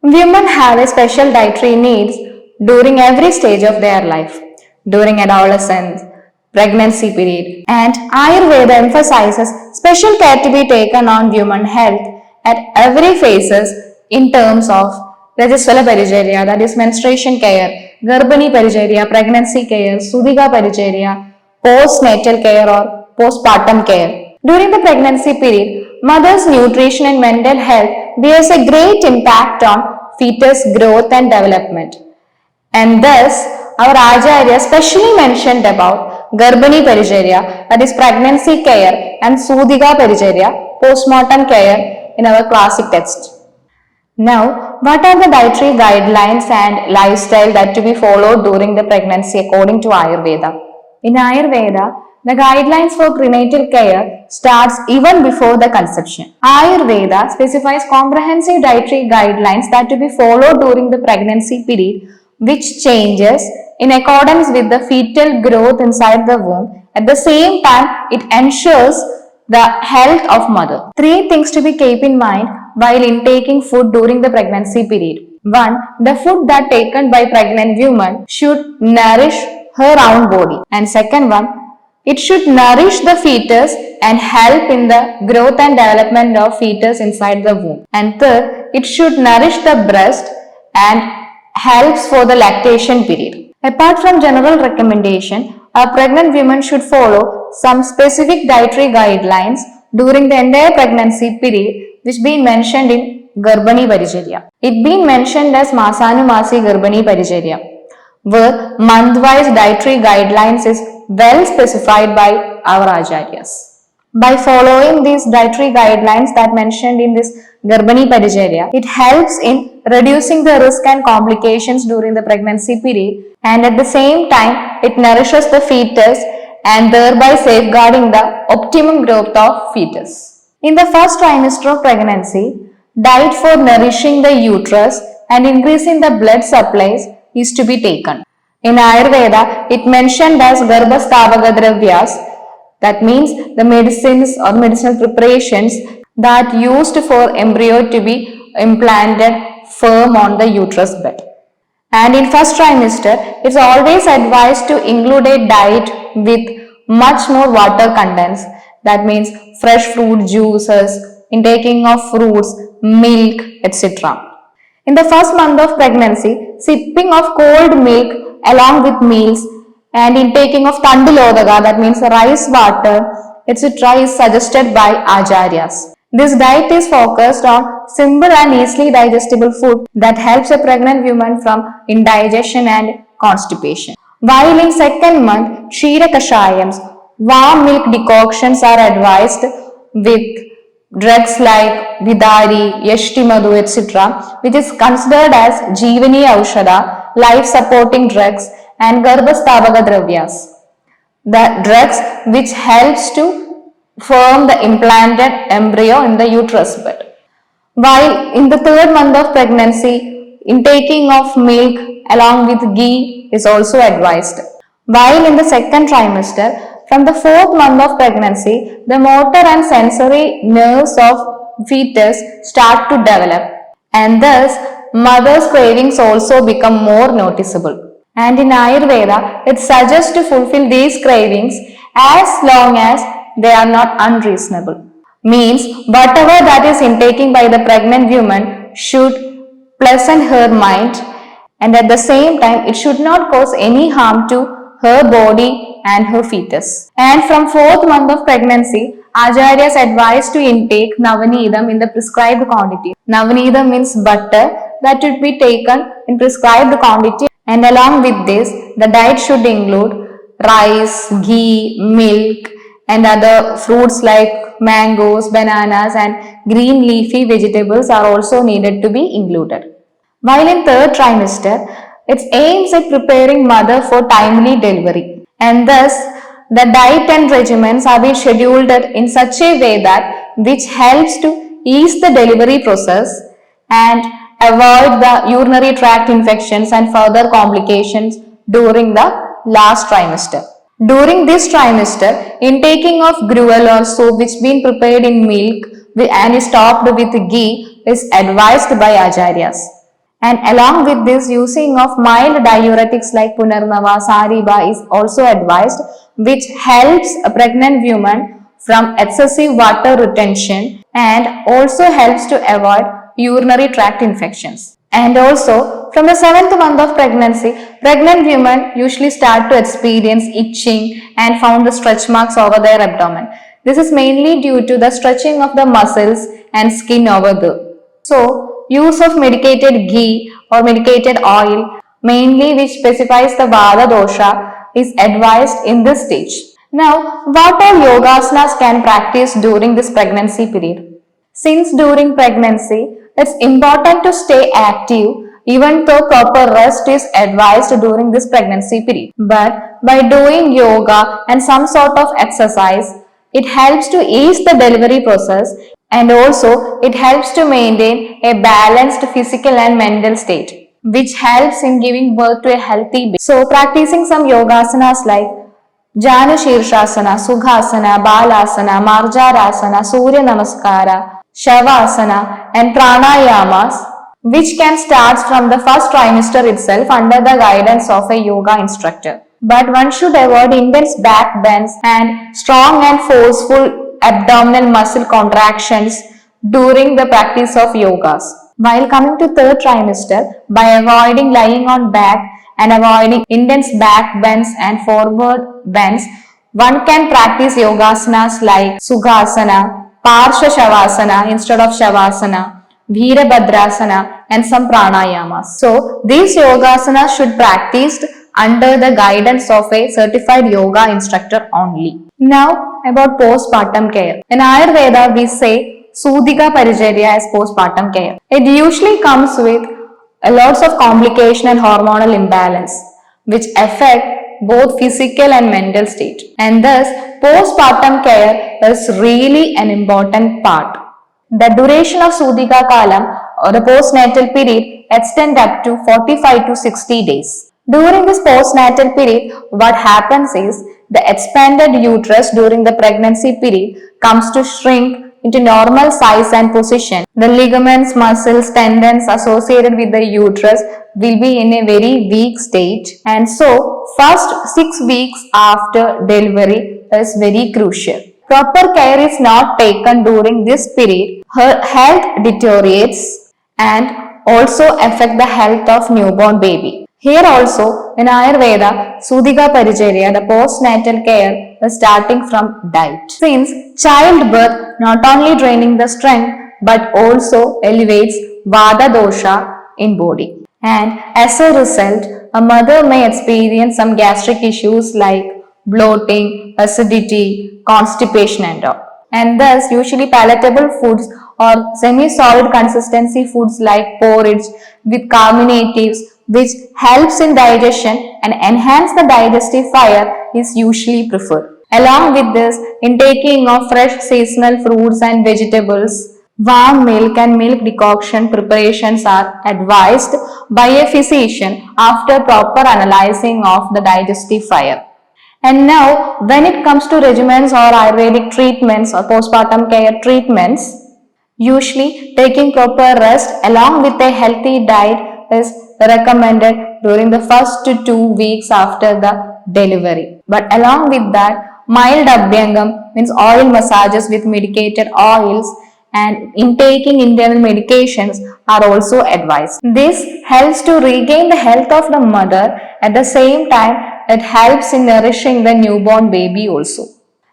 Women have a special dietary needs during every stage of their life, during adolescence, pregnancy period, and Ayurveda emphasizes special care to be taken on women health at every phases in terms of Rajaswala Paricharya, that is menstruation care, Garbhani Paricharya, pregnancy care, Sudhika Paricharya, postnatal care or postpartum care. During the pregnancy period, mother's nutrition and mental health bears a great impact on fetus growth and development. And thus, our Acharya specially mentioned about Garbhani Paricharya, that is pregnancy care, and Sudhika Paricharya, postmortem care in our classic text. Now, what are the dietary guidelines and lifestyle that to be followed during the pregnancy according to Ayurveda? In Ayurveda, the guidelines for prenatal care starts even before the conception. Ayurveda specifies comprehensive dietary guidelines that to be followed during the pregnancy period, which changes in accordance with the fetal growth inside the womb. At the same time, it ensures the health of mother. Three things to be kept in mind while intaking food during the pregnancy period. 1. The food that taken by pregnant woman should nourish her own body. And second one, it should nourish the fetus and help in the growth and development of fetus inside the womb. And third, it should nourish the breast and helps for the lactation period. Apart from general recommendation, a pregnant woman should follow some specific dietary guidelines during the entire pregnancy period, which been mentioned in Garbhani Paricharya. It been mentioned as Masanumasi Garbhani Paricharya, where month-wise dietary guidelines is well specified by our Acharyas. By following these dietary guidelines that mentioned in this Garbhani Paricharya, it helps in reducing the risk and complications during the pregnancy period, and at the same time it nourishes the fetus and thereby safeguarding the optimum growth of fetus. In the first trimester of pregnancy, diet for nourishing the uterus and increasing the blood supplies is to be taken. In Ayurveda, it mentioned as Garbhasthavaka Dravyas, that means the medicines or medicinal preparations that used for embryo to be implanted firm on the uterus bed. And in first trimester, it's always advised to include a diet with much more water contents. That means fresh fruit juices, intaking of fruits, milk, etc. In the first month of pregnancy, sipping of cold milk along with meals and intaking of tandulodaka, that means rice water, etc. is suggested by Acharyas. This diet is focused on simple and easily digestible food that helps a pregnant woman from indigestion and constipation. While in second month, Kshira Kashayams, warm milk decoctions are advised with drugs like Vidari, Yashti Madhu, etc., which is considered as Jeevani Aushadha, life-supporting drugs, and Garbhasthavaka Dravyas, the drugs which helps to form the implanted embryo in the uterus bed. While in the third month of pregnancy, intaking of milk along with ghee is also advised. While in the second trimester, from the fourth month of pregnancy, the motor and sensory nerves of fetus start to develop, and thus mother's cravings also become more noticeable. And in Ayurveda, it suggests to fulfill these cravings as long as they are not unreasonable. Means whatever that is intaking by the pregnant woman should pleasant her mind, and at the same time it should not cause any harm to her body and her fetus. And from fourth month of pregnancy, Acharyas advise to intake Navanidam in the prescribed quantity. Navanidam means butter that should be taken in prescribed quantity, and along with this, the diet should include rice, ghee, milk, and other fruits like mangoes, bananas, and green leafy vegetables are also needed to be included. While in third trimester, it aims at preparing mother for timely delivery, and thus the diet and regimens are being scheduled in such a way that which helps to ease the delivery process and avoid the urinary tract infections and further complications during the last trimester. During this trimester, intaking of gruel or soup which been prepared in milk and is topped with ghee is advised by Acharyas. And along with this, using of mild diuretics like Punarnava, Sariba is also advised, which helps a pregnant woman from excessive water retention and also helps to avoid urinary tract infections. And also, from the 7th month of pregnancy, pregnant women usually start to experience itching and found the stretch marks over their abdomen. This is mainly due to the stretching of the muscles and skin over there. So, use of medicated ghee or medicated oil, mainly which specifies the Vata dosha, is advised in this stage. Now, what all yogasanas can practice during this pregnancy period? Since during pregnancy, it's important to stay active even though proper rest is advised during this pregnancy period. But by doing yoga and some sort of exercise, it helps to ease the delivery process and also it helps to maintain a balanced physical and mental state, which helps in giving birth to a healthy baby. So practicing some yogasanas like Janu Shirshasana, Sukhasana, Balasana, Marjarasana, Surya Namaskara, Shavasana and Pranayamas, which can start from the first trimester itself under the guidance of a yoga instructor. But one should avoid intense back bends and strong and forceful abdominal muscle contractions during the practice of yogas. While coming to third trimester, by avoiding lying on back and avoiding intense back bends and forward bends, one can practice yogasanas like Sukhasana, Parsha Shavasana instead of Shavasana, Veerabhadrasana and some pranayamas. So these yogasanas should practiced under the guidance of a certified yoga instructor only. Now about postpartum care. In Ayurveda we say Sudika Paricharya as postpartum care. It usually comes with a lots of complication and hormonal imbalance which affect both physical and mental state, and thus postpartum care is really an important part. The duration of Sudika Kalam or the postnatal period extends up to 45 to 60 days. During this postnatal period, what happens is the expanded uterus during the pregnancy period comes to shrink into normal size and position. The ligaments, muscles, tendons associated with the uterus will be in a very weak state, and so first 6 weeks after delivery is very crucial. Proper care is not taken during this period, her health deteriorates and also affect the health of newborn baby. Here also in Ayurveda, Sudika Paricharya, the postnatal care is starting from diet. Since childbirth not only draining the strength but also elevates Vata dosha in body. And as a result, a mother may experience some gastric issues like bloating, acidity, constipation and all. And thus usually palatable foods or semi-solid consistency foods like porridge with carminatives which helps in digestion and enhance the digestive fire is usually preferred. Along with this, intaking of fresh seasonal fruits and vegetables, warm milk and milk decoction preparations are advised by a physician after proper analyzing of the digestive fire. And now, when it comes to regimens or Ayurvedic treatments or postpartum care treatments, usually taking proper rest along with a healthy diet is recommended during the first 2 weeks after the delivery. But along with that, mild abhyangam means oil massages with medicated oils and intaking internal medications are also advised. This helps to regain the health of the mother. At the same time, it helps in nourishing the newborn baby also.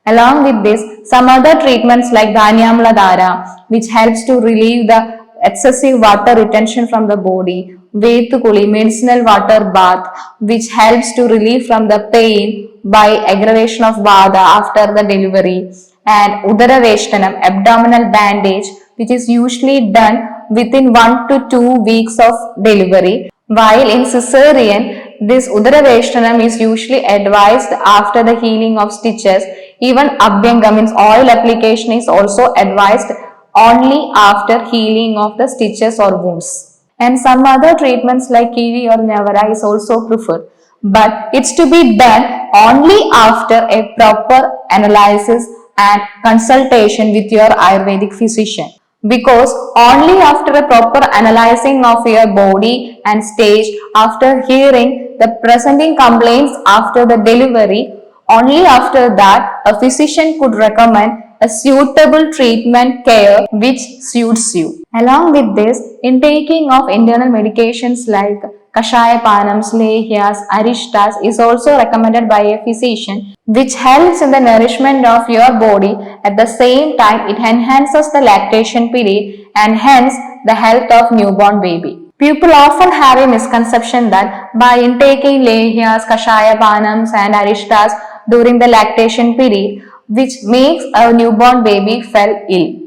Along with this, some other treatments like Dhanyamla Dara, which helps to relieve the excessive water retention from the body, Vetukuli, medicinal water bath, which helps to relieve from the pain by aggravation of Vata after the delivery, and Udara Veshtanam, abdominal bandage, which is usually done within 1 to 2 weeks of delivery, while in cesarean, this Udara Veshtanam is usually advised after the healing of stitches. Even Abhyanga means oil application is also advised only after healing of the stitches or wounds. And some other treatments like Kivi or Navara is also preferred. But it's to be done only after a proper analysis and consultation with your Ayurvedic physician. because only after a proper analyzing of your body and stage, after hearing the presenting complaints after the delivery, only after that a physician could recommend a suitable treatment care which suits you. Along with this, intaking of internal medications like Kashaya Panams, Lehyas, Arishtas is also recommended by a physician, which helps in the nourishment of your body. At the same time, it enhances the lactation period and hence the health of newborn baby. People often have a misconception that by intaking Lehyas, Kashaya Panams and Arishtas during the lactation period, which makes a newborn baby fall ill,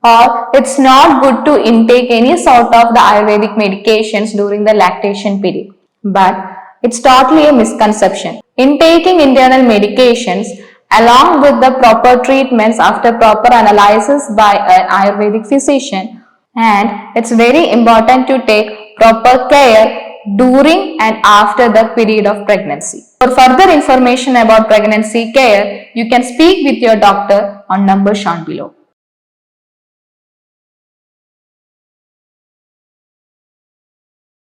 or it's not good to intake any sort of the Ayurvedic medications during the lactation period. But it's totally a misconception. Intaking internal medications along with the proper treatments after proper analysis by an Ayurvedic physician, and it's very important to take proper care during and after the period of pregnancy. For further information about pregnancy care, you can speak with your doctor on number shown below.